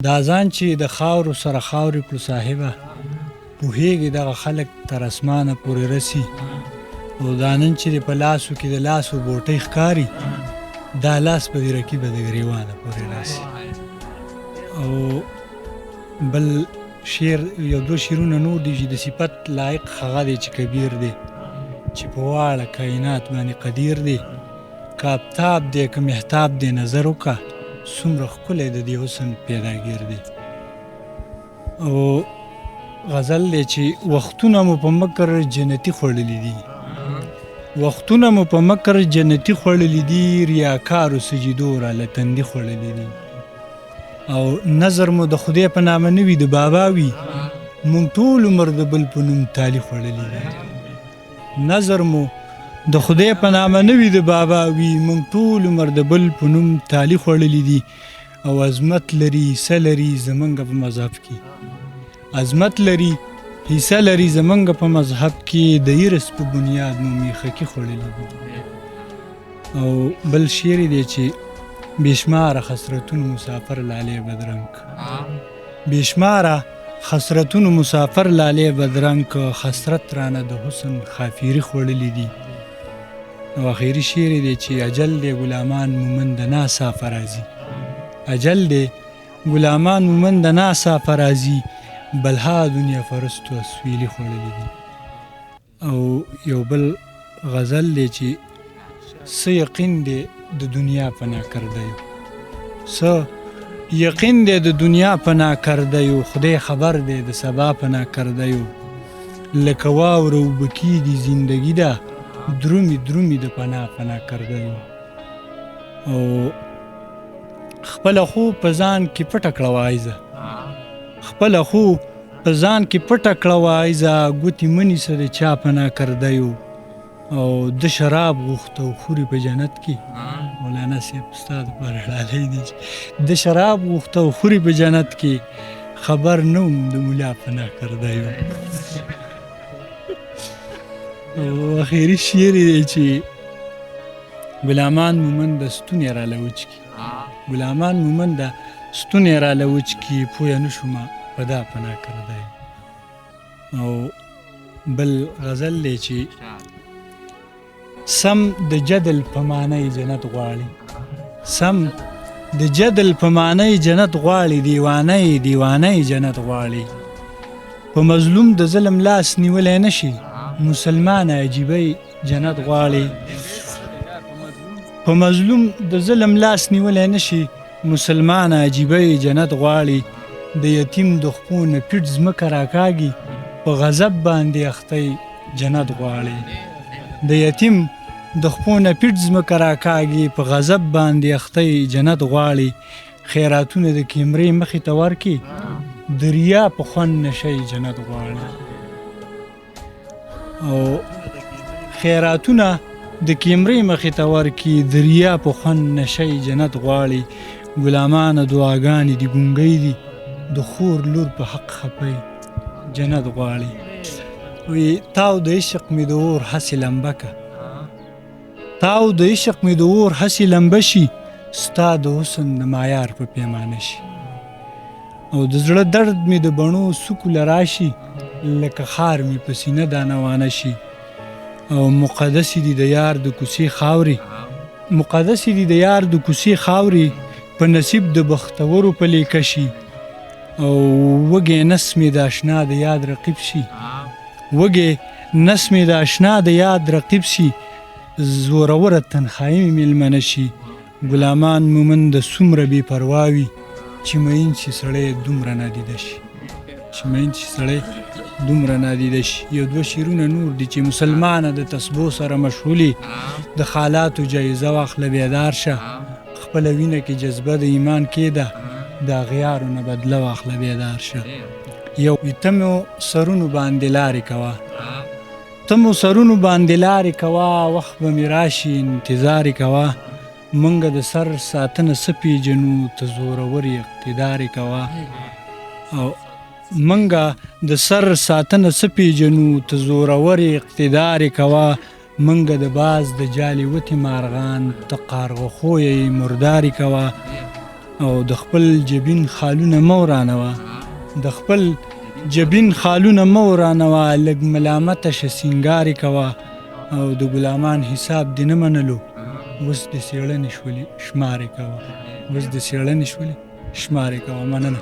دا ځان چې د خاورو سره خاورې کړو صاحبه، پوهېږي دغه خلک تر اسمانه پورې رسي. او دا نن چې په لاسو کې د لاسو بوټۍ ښکاري، دا لاس به د رقیبه د ګریوانه پورې راسي. او بل شعر یو دوه شعرونه نور دي چې د صفت لایق هغه دی چې کبیر دی، چې په واړه کائنات باندې قدیر دی. که آفتاب دی که محتاب دی نظر وکړه، څومره ښکلی د دې حسن پیداګیر دی. او غزل دی چې وختونه مو په مکر جنتي خوړلي دي، وختونه مو په مکر جنتي خوړلي دي، ریاکارو سجدو راله تندي خوړلي دي. او نظر مو د خدای په نامه نه وي د بابا وي، مونږ ټول عمر د بل په نوم تالي خوړلي دي. نظر مو د خدای په نامه نه وي د بابا وي، مونږ ټول عمر د بل په نوم تالي خوړلي دي. او عظمت لري حصه لري زمونږ په مذهب کې، عظمت لري حصه لري زمونږ په مذهب کې، د ایرس په بنیاد مو میخکې خوړلي دي. او بل شعر دی چې بېشماره خسرتونو مسافر لالی بدرنګ، بېشماره خسرتونو مسافر لالی بدرنګ، خسرت رانه د حسن خافیري خوړلي دي. او اخیری شعر دی چې اجل دی غلامان مومن د ناصافه راځي، اجل دی غلامان مومن د ناصافه راځي، بلها دنیا فرستو اسویلي خوړلي دي. او یو بل غزل دی چې څه یقین دی د دنیا په ناکردیو، څه یقین دی د دنیا په ناکردیو، خدای خبر دی د سبا په ناکردیو. لکه واوره اوبه کېږي زندګي ده، درومي درومي د پناه په ناکردیو. او خپله خو په ځان کې پټه کړه وایزه، خپله خو په ځان کې پټه کړه وایزه، ګوتې مه نیسه د چا په ناکردیو. او د شراب غوښته او خوري په جنت کې، مولانا صاحب ستا دپاره ډالۍ دی چې د شراب غوښته او خوري په جنت کې، خبر نه وم د ملا په ناکردیو. او اخیری شعر دی چې غلامان مومن د ستونې راله وچکي، غلامان مومن د ستونې راله وچکي، پویه نه شومه په دا په ناکردیو. او بل غزل دی چې سم د جدل په معنی جنت غواړي، سم د جدل په معنی جنت غواړي، دیوانه دیوانه جنت غواړي. په مظلوم د ظلم لاس نیولی نشي، مسلمان عجیبی جنت غواړي. په مظلوم د ظلم لاس نیولی نشي، مسلمان عجیبی جنت غواړي. د یتیم د خپو نه پټ ځمکه راکاږي، په غضب باندې اختی جنت غواړي. د یتیم د خپو نه پټ ځمکه راکاږي، په غضب باندې اختی جنت غواړي. خیراتونه د کیمرې مخې ته ورکي، د ریا په خوند نشی جنت غواړي. او خیراتونه د کیمرې مخې ته ورکي، د ریا په خوند نشی جنت غواړي. غلامانه دعاګانې دي ګونګی دي، د خور لور په حق خپی جنت غواړي. وی تاو د عشق می د اور هسې لمبه که، تاو د عشق می د اور هسې لمبه شي، ستا د حسن د معیار په پیمانه شي. او د زړه درد می د بڼو سکوله راشي، لکه خار می په سینه دانوانه شي. او مقدسې دي د یار د کوڅې خاورې، مقدسې دي د یار د کوڅې خاورې، په نصیب د بختورو په لیکه شي. او وږی نس می د اشنا د یاد رقیب شي، وږی نس می د اشنا د یاد رقیب شي، زوروره تنخایي مې میلمنه شي. غلامان مومن د څومره بې پروا وي، چې مین شي سړی دومره نادیده شي، چې مین شي سړی دومره نادیده شي. یو دوه شعرونه نور دي چې مسلمانه د تسبو سره مشغولي، د خالاتو جایزه واخله بیدار شه، خپله وینه کې جذبه د ایمان کېده، د اغیارو نه بدله واخله بیدار شه. یو تمو سرونو باندې لارې کوه، تمو سرونو باندې لارې کوه، وخت به مې راشي انتظارې کوه. منګه د سر ساتنه څه پیژنو، ته زورورې اقتدارې کوه. او منګه د سر ساتنه څه پیژنو، ته زورورې اقتدارې کوه. منګه د باز د جالې وتې مارغان، ته قارغه خویه مردارې کوه. او د خپل جبین خالونه مه ورانوه د خپل جبین خالونه مه ورانوه لږ ملامته شه سینګار یې کوه او د غلامان حساب دې نه منلو اوس د څېړنې شولې شمار یې کوه مننه.